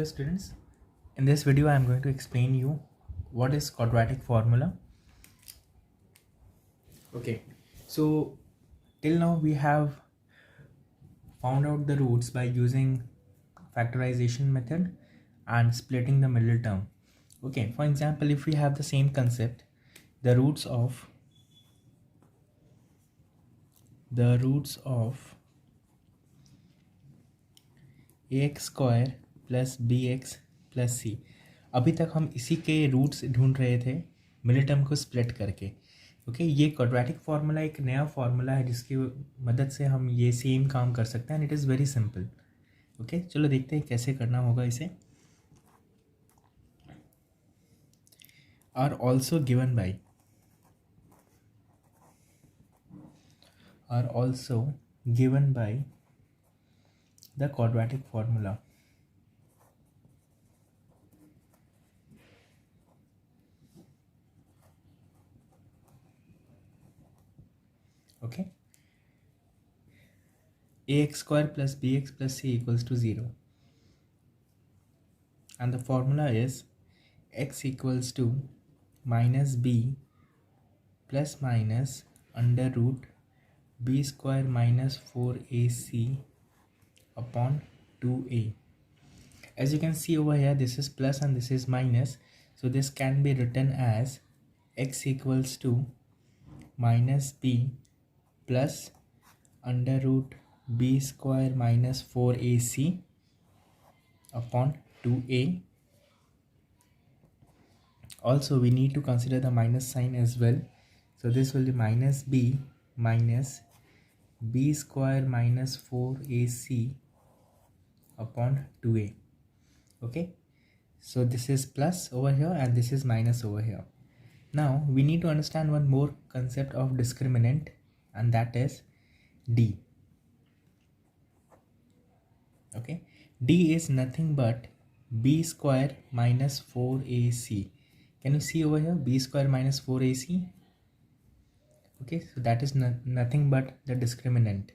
Hello students, in this video I am going to explain you what is quadratic formula. Okay, so till now we have found out the roots by using factorization method and splitting the middle term. Okay, for example, if we have the same concept, the roots of ax square plus B X plus C, अभी तक हम इसी के roots ढूंढ रहे थे middle term को split करके. ओके, ये क्वाड्रेटिक फार्मूला एक नया फार्मूला है जिसकी मदद से हम ये सेम काम कर सकते हैं and it is very simple. Okay, चलो देखते हैं कैसे करना होगा इसे. Are also given by the quadratic formula. Okay, ax square plus bx plus c equals to 0, and the formula is x equals to minus b plus minus under root b square minus 4ac upon 2a. As you can see over here, this is plus and this is minus, so this can be written as x equals to minus b plus under root b square minus 4ac upon 2a. Also we need to consider the minus sign as well, so this will be minus b square minus 4ac upon 2a. Okay, so this is plus over here and this is minus over here. Now we need to understand one more concept of discriminant, and that is d. Okay, d is nothing but b square minus 4ac. Can you see over here, b square minus 4ac? Okay, so that is nothing but the discriminant.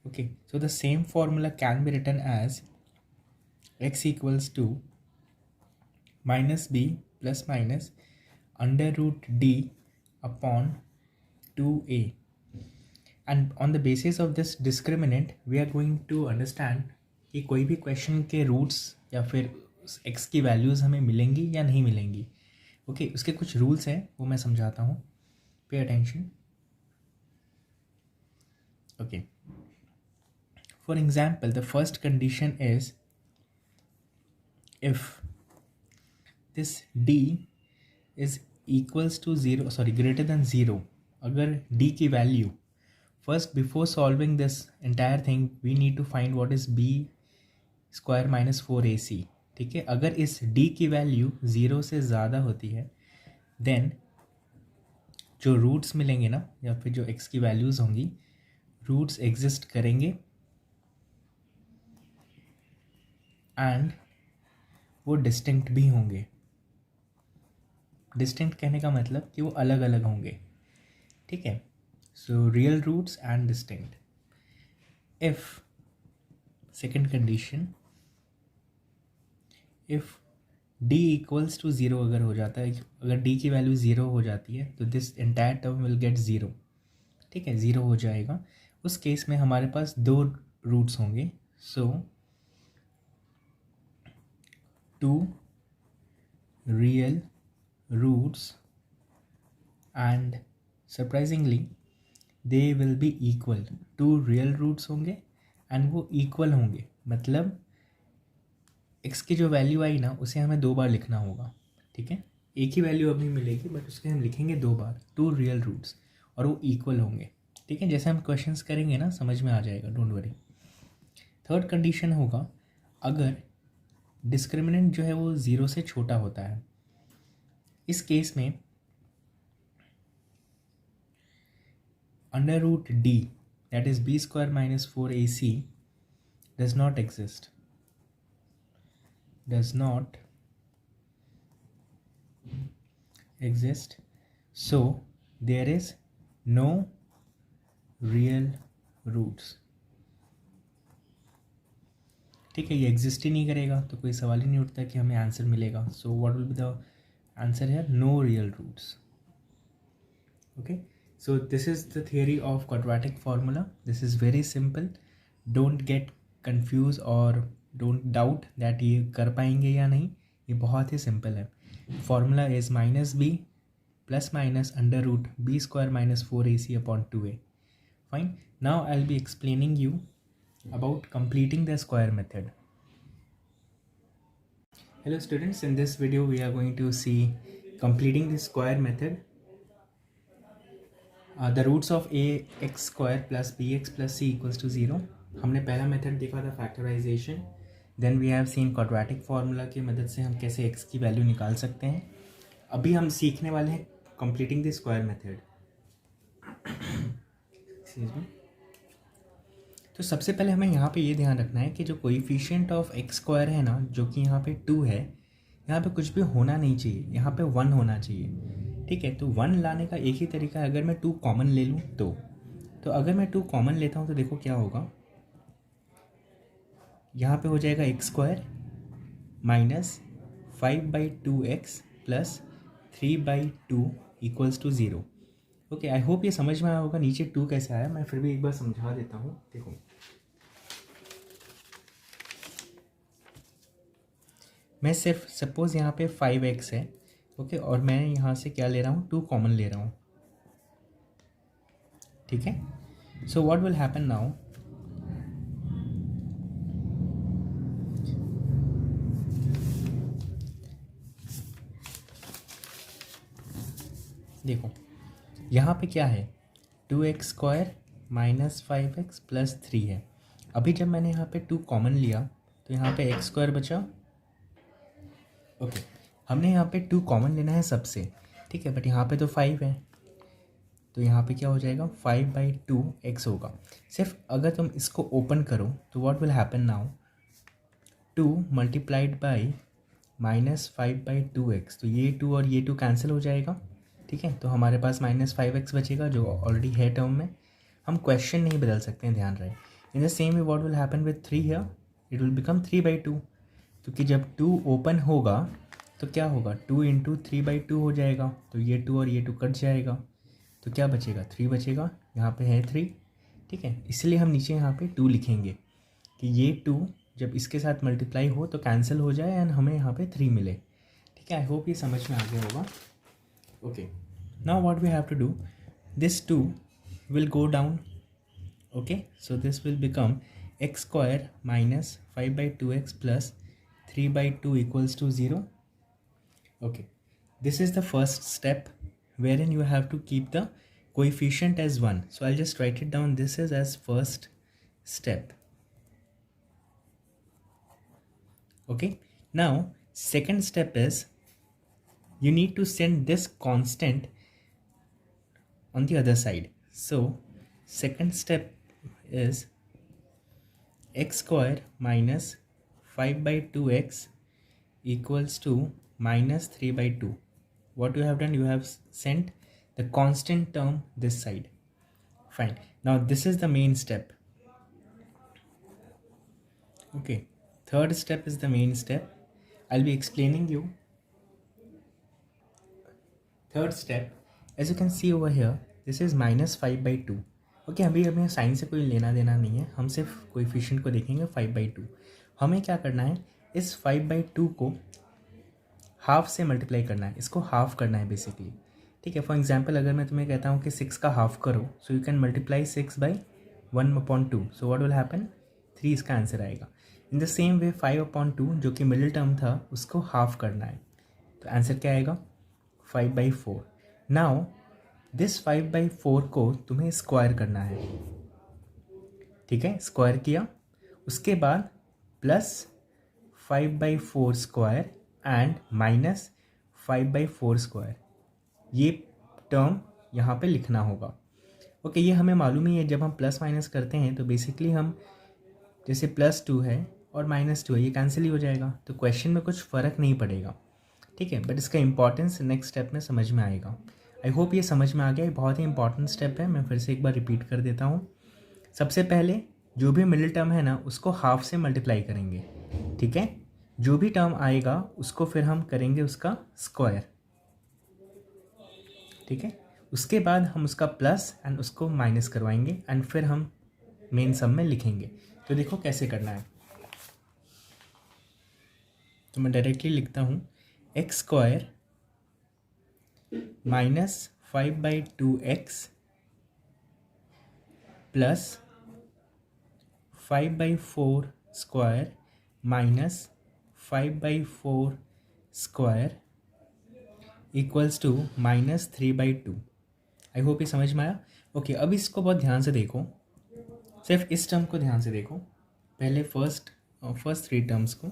Okay, so the same formula can be written as x equals to minus b plus minus under root d upon 2a. And on the basis of this discriminant we are going to understand कि कोई भी question के roots या फिर x की values हमें मिलेंगी या नहीं मिलेंगी. ओके, उसके कुछ रूल्स हैं, वो मैं समझाता हूँ. Pay attention. Okay, for example the first condition is if this d is equals to 0, sorry, greater than 0, अगर d की value, first before solving this entire thing we need to find what is b square minus 4ac. ठीक है, अगर इस d की value 0 से ज़्यादा होती है देन जो रूट्स मिलेंगे ना, या फिर जो x की वैल्यूज़ होंगी, रूट्स एग्जिस्ट करेंगे एंड वो डिस्टिंक्ट भी होंगे. डिस्टिंक्ट कहने का मतलब कि वो अलग अलग होंगे. ठीक है, so real roots and distinct. If second condition, if d equals to 0 अगर हो जाता है, अगर d की वैल्यू 0 हो जाती है तो this entire term will get 0. ठीक है, 0 हो जाएगा. उस केस में हमारे पास दो रूट्स होंगे. सो two real roots and surprisingly they will be equal. two real roots होंगे and वो equal होंगे, मतलब x की जो वैल्यू आई ना उसे हमें 2 बार लिखना होगा. ठीक है, एक ही वैल्यू अभी मिलेगी बट उसके हम लिखेंगे 2 बार. 2 रियल रूट्स और वो इक्वल होंगे. ठीक है, जैसे हम क्वेश्चंस करेंगे ना समझ में आ जाएगा, डोंट वरी. थर्ड कंडीशन होगा अगर डिस्क्रिमिनेंट जो है वो 0 से छोटा होता है. इस केस में under root d that is b square minus 4ac does not exist, so there is no real roots. ठीक है, ये एग्जिस्ट ही नहीं करेगा तो कोई सवाल ही नहीं उठता कि हमें आंसर मिलेगा. So what will be the answer है? No real roots. Okay, so this is the theory of quadratic formula. This is very simple. Don't get confused or don't doubt that ये कर पाएंगे या नहीं. ये बहुत ही सिंपल है. Formula is minus b plus minus under root b square minus 4ac upon 2a. Fine. Now I'll be explaining you about completing the square method. Hello students, in this video we are going to see completing the square method. The roots of ax square plus bx plus c equals to 0. हमने पहला method देखा था factorization. Then we have seen quadratic formula की मदद से हम कैसे x की वैल्यू निकाल सकते हैं. अभी हम सीखने वाले हैं कंप्लीटिंग द स्क्वायर मेथड. तो सबसे पहले हमें यहाँ पे ये ध्यान रखना है कि जो कोएफिशिएंट ऑफ x स्क्वायर है ना, जो कि यहाँ पे 2 है, यहाँ पे कुछ भी होना नहीं चाहिए, यहाँ पे 1 होना चाहिए. ठीक है, तो 1 लाने का एक ही तरीका है, अगर मैं 2 कॉमन ले लूँ तो अगर मैं 2 कॉमन लेता हूँ तो देखो क्या होगा. यहाँ पे हो जाएगा x square minus 5/2x plus 3/2 equals to 0. Okay, I hope ये समझ में आया होगा. नीचे 2 कैसे आया, मैं फिर भी एक बार समझा देता हूँ. देखो, मैं सिर्फ सपोज यहाँ पे 5x है. ओके, और मैं यहाँ से क्या ले रहा हूँ, 2 कॉमन ले रहा हूँ. ठीक है, सो व्हाट विल हैपन नाउ, देखो यहाँ पे क्या है, 2x square minus 5x plus 3 है. अभी जब मैंने यहाँ पे 2 कॉमन लिया तो यहाँ पे x स्क्वायर बचा. ओके, हमने यहाँ पे 2 कॉमन लेना है सबसे. ठीक है, बट यहाँ पे तो 5 है, तो यहाँ पे क्या हो जाएगा, 5/2x होगा. सिर्फ अगर तुम इसको ओपन करो तो what will happen now, 2 multiplied by minus 5/2x, तो ये 2 और ये 2 कैंसिल हो जाएगा. ठीक है, तो हमारे पास माइनस 5x बचेगा जो ऑलरेडी है टर्म में. हम क्वेश्चन नहीं बदल सकते हैं, ध्यान रहे. In the same way what will happen with 3 here, it will become 3/2, क्योंकि जब 2 ओपन होगा तो क्या होगा, 2 इंटू 3/2 हो जाएगा. तो ये 2 और ये 2 कट जाएगा, तो क्या बचेगा, 3 बचेगा. यहाँ पे है 3. ठीक है, इसलिए हम नीचे यहाँ पे 2 लिखेंगे कि ये 2 जब इसके साथ मल्टीप्लाई हो तो कैंसिल हो जाए एंड हमें यहाँ पे 3 मिले. ठीक है, आई होप ये समझ में आ गया होगा. Okay, now what we have to do, this 2 will go down. Okay, so this will become x square minus 5/2x plus 3/2 equals to 0. Okay, this is the first step wherein you have to keep the coefficient as 1. So I'll just write it down, this is as first step. Okay, now second step is you need to send this constant on the other side. So second step is x square minus 5/2x equals to minus 3/2. What you have done, you have sent the constant term this side. Fine, now this is the main step. Okay, third step is the main step. I'll be explaining you. Third step, as you can see over here, this is minus 5/2. Okay, अभी हमें sign से कोई लेना देना नहीं है, हम सिर्फ कोएफिशिएंट को देखेंगे. 5/2 हमें क्या करना है, इस 5/2 को हाफ से मल्टीप्लाई करना है, इसको हाफ करना है बेसिकली. ठीक है, फॉर एग्जांपल अगर मैं तुम्हें कहता हूँ कि 6 का हाफ करो, so you can multiply 6/1/2. So what will happen, 3 इसका आंसर आएगा. इन द सेम वे 5/2 जो कि मिडिल टर्म था उसको हाफ करना है, तो आंसर क्या आएगा, 5/4. नाउ दिस 5/4 को तुम्हें स्क्वायर करना है. ठीक है, स्क्वायर किया, उसके बाद plus 5/4 square and minus 5/4 square, ये टर्म यहाँ पे लिखना होगा. ओके, ये हमें मालूम ही है, जब हम प्लस माइनस करते हैं तो बेसिकली हम जैसे +2 है और -2 है, ये कैंसिल ही हो जाएगा, तो क्वेश्चन में कुछ फ़र्क नहीं पड़ेगा. ठीक है, बट इसका इंपॉर्टेंस नेक्स्ट स्टेप में समझ में आएगा. आई होप ये समझ में आ गया. ये बहुत ही इंपॉर्टेंट स्टेप है, मैं फिर से एक बार रिपीट कर देता हूँ. सबसे पहले जो भी मिडिल टर्म है ना उसको हाफ से मल्टीप्लाई करेंगे, ठीक है। जो भी टर्म आएगा उसको फिर हम करेंगे उसका स्क्वायर, ठीक है। उसके बाद हम उसका प्लस एंड उसको माइनस करवाएंगे एंड फिर हम मेन सम में लिखेंगे। तो देखो कैसे करना है। तो मैं डायरेक्टली लिखता हूँ x square minus 5/2x plus 5/4 square minus 5/4 square equals to -3/2। I hope ये समझ में आया। ओके, अब इसको बहुत ध्यान से देखो, सिर्फ इस टर्म को ध्यान से देखो, पहले फर्स्ट 3 टर्म्स को।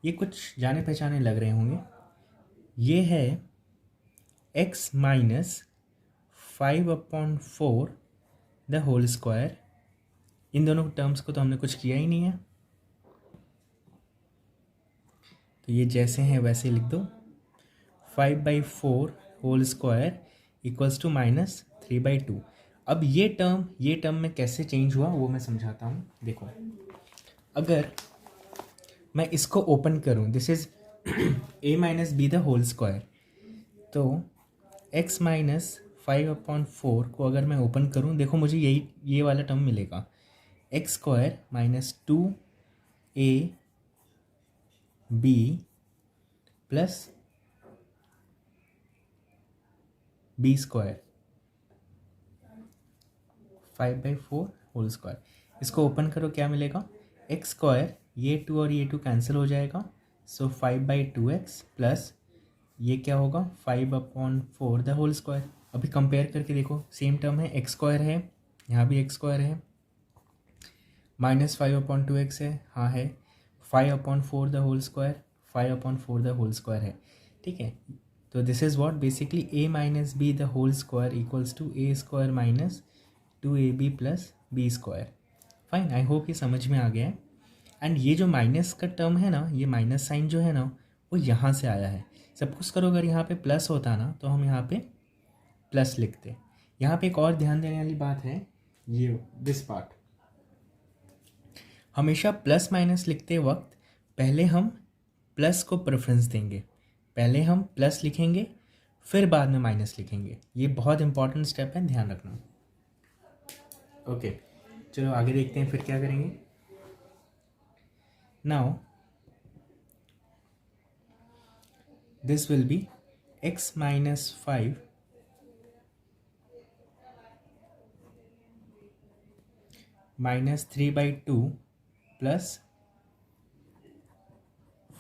ये कुछ जाने पहचाने लग रहे होंगे। ये है x minus 5/4 the whole square. इन दोनों टर्म्स को तो हमने कुछ किया ही नहीं है, तो ये जैसे हैं वैसे लिख दो। 5/4 होल स्क्वायर इक्वल्स टू -3/2। अब ये टर्म में कैसे चेंज हुआ वो मैं समझाता हूँ। देखो, अगर मैं इसको ओपन करूँ, this is a minus b the whole square, तो x माइनस 5/4 को अगर मैं ओपन करूँ, देखो मुझे ये वाला टर्म मिलेगा, x square minus 2ab plus b square 5/4 whole square. इसको ओपन करो, क्या मिलेगा, एक्स स्क्वायर, ये 2 और ये 2 कैंसिल हो जाएगा, सो 5/2x प्लस ये क्या होगा 5/4 द होल स्क्वायर। अभी कंपेयर करके देखो, सेम टर्म है, एक्स स्क्वायर है, यहाँ भी एक्स स्क्वायर है, -5/2x है, हाँ है, 5/4 the whole square, 5/4 the whole square है, ठीक है। तो this is what basically a minus b the whole square equals to a square minus 2ab plus b square. Fine, I hope ये समझ में आ गया है। एंड ये जो माइनस का टर्म है ना, ये माइनस साइन जो है ना वो यहाँ से आया है। सपोज करो अगर यहाँ पे प्लस होता ना तो हम यहाँ पे प्लस लिखते। यहाँ पे एक और ध्यान देने वाली बात है, ये दिस पार्ट, हमेशा प्लस माइनस लिखते वक्त पहले हम प्लस को प्रेफरेंस देंगे, पहले हम प्लस लिखेंगे फिर बाद में माइनस लिखेंगे। ये बहुत इंपॉर्टेंट स्टेप है, ध्यान रखना। ओके, चलो आगे देखते हैं फिर क्या करेंगे। Now this will be x minus 5 minus 3/2 plus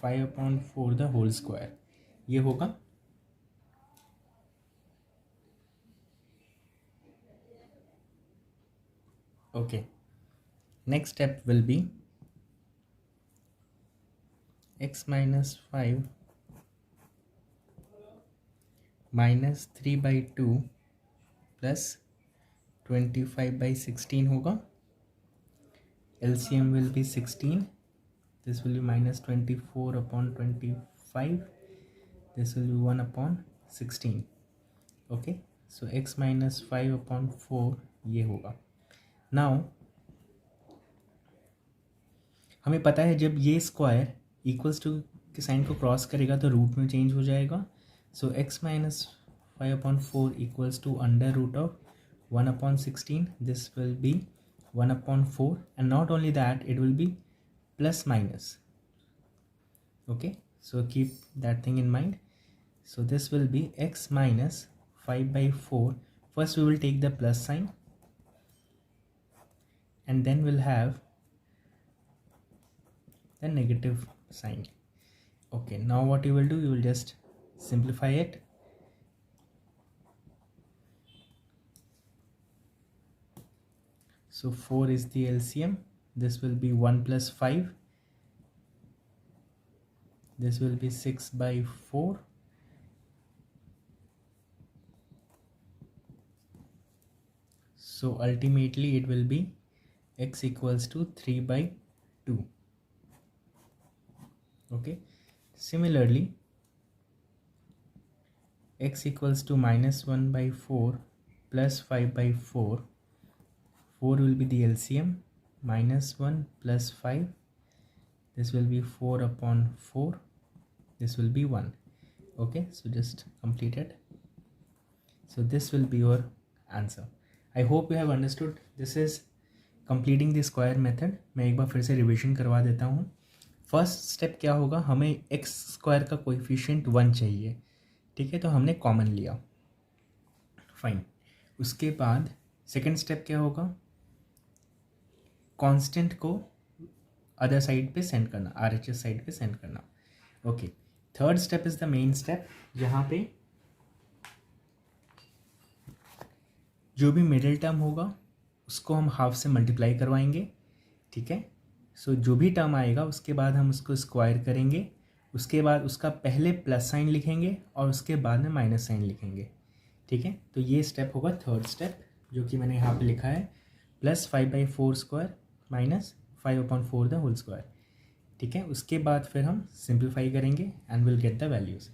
5/4 the whole square, ये होगा। okay, next step will be x minus 5 minus 3/2 plus 25/16 होगा। LCM will be 16, this will be -24/25, this will be 1/16। okay, so x minus 5/4 ये होगा। Now हमें पता है जब ये स्क्वायर इक्वल्स टू के साइन को क्रॉस करेगा तो रूट में चेंज हो जाएगा। So x minus 5/4 equals to under root of 1/16, this will be 1/4 and not only that it will be plus minus. Okay, so keep that thing in mind. So this will be x minus 5/4. First we will take the plus sign and then we'll have the negative sign. Okay, now what you will do, you will just simplify it. So 4 is the LCM, this will be 1 plus 5, this will be 6/4, so ultimately it will be x equals to 3/2. okay, similarly x equals to -1/4 plus 5/4, 4 will be the LCM, -1 plus 5, this will be 4 upon 4, this will be 1. Okay, so just complete it. So this will be your answer. I hope you have understood. This is completing the square method. मैं एक बार फिर से revision करवा देता हूँ. First step क्या होगा, हमें एक्स स्क्वायर का कोएफिशिएंट 1 चाहिए. ठीक है, तो हमने कॉमन लिया, फाइन. उसके बाद सेकेंड स्टेप क्या होगा, कांस्टेंट को अदर साइड पे सेंड करना, RHS साइड पे सेंड करना. Okay, third step is the main step, जहाँ पे जो भी मिडिल टर्म होगा उसको हम हाफ से मल्टीप्लाई करवाएंगे. ठीक है, सो जो भी टर्म आएगा उसके बाद हम उसको स्क्वायर करेंगे, उसके बाद उसका पहले प्लस साइन लिखेंगे और उसके बाद में माइनस साइन लिखेंगे. ठीक है, तो ये स्टेप होगा थर्ड स्टेप, जो कि मैंने यहाँ पे लिखा है +5/4 square minus 5/4 the whole square. ठीक है, उसके बाद फिर हम सिंप्लीफाई करेंगे and will get the values.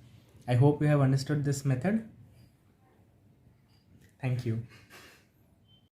I hope you have understood this method. Thank you.